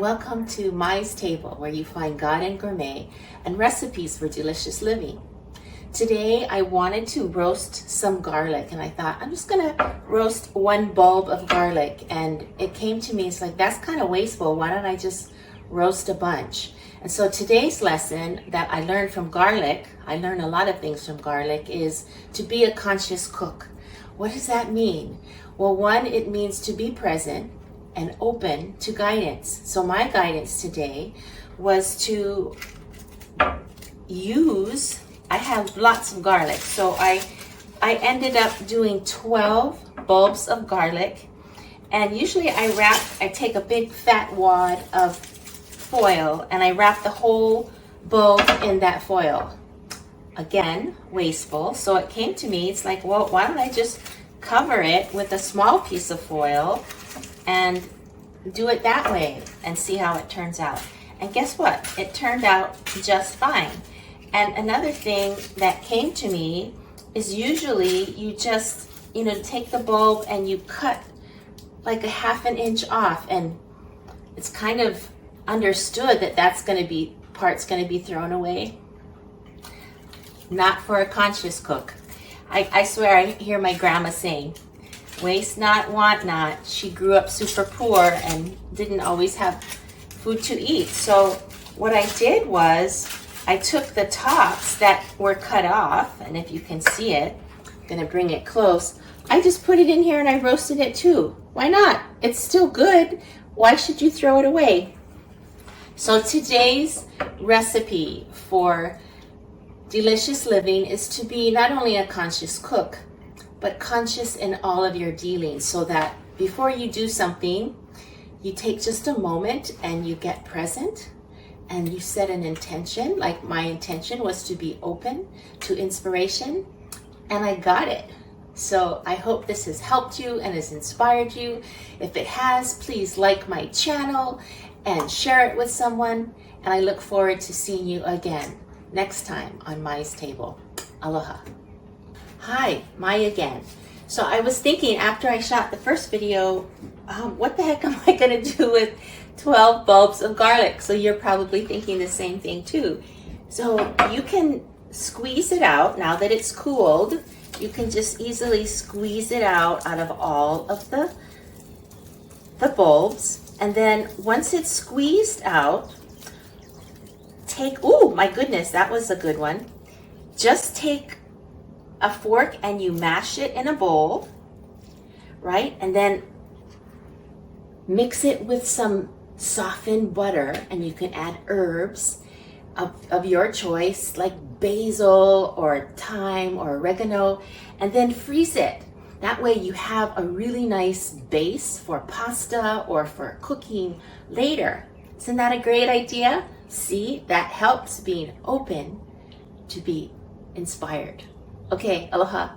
welcome to Mai's Table, where you find God and gourmet and recipes for delicious living. Today I wanted to roast some garlic, and I thought I'm just gonna roast one bulb of garlic, and it came to me, it's like, that's kind of wasteful. Why don't I just roast a bunch? And so today's lesson that I learned from garlic, I learned a lot of things from garlic, is to be a conscious cook. What does that mean? Well, one, it means to be present and open to guidance. So my guidance today was to use, I have lots of garlic, so I ended up doing 12 bulbs of garlic, and usually I take a big fat wad of foil and I wrap the whole bulb in that foil. Again, wasteful. So it came to me, it's like, well, why don't I just cover it with a small piece of foil and do it that way and see how it turns out. And guess what? It turned out just fine. And another thing that came to me is usually you just, take the bulb and you cut like a ½ an inch off, and it's kind of understood that part's going to be thrown away. Not for a conscious cook. I swear I hear my grandma saying, waste not, want not. She grew up super poor and didn't always have food to eat. So what I did was I took the tops that were cut off, and if you can see it, I'm gonna bring it close. I just put it in here and I roasted it too. Why not? It's still good. Why should you throw it away? So today's recipe for delicious living is to be not only a conscious cook, but conscious in all of your dealings, so that before you do something, you take just a moment and you get present and you set an intention. Like my intention was to be open to inspiration, and I got it. So I hope this has helped you and has inspired you. If it has, please like my channel and share it with someone, and I look forward to seeing you again next time on Mai's Table. Aloha. Hi, Mai again. So I was thinking after I shot the first video, what the heck am I gonna do with 12 bulbs of garlic? So you're probably thinking the same thing too. So you can squeeze it out now that it's cooled. You can just easily squeeze it out of all of the bulbs. And then once it's squeezed out, oh my goodness, that was a good one. Just take a fork and you mash it in a bowl, right? And then mix it with some softened butter, and you can add herbs of your choice, like basil or thyme or oregano, and then freeze it. That way you have a really nice base for pasta or for cooking later. Isn't that a great idea? See, that helps being open to be inspired. Okay, aloha.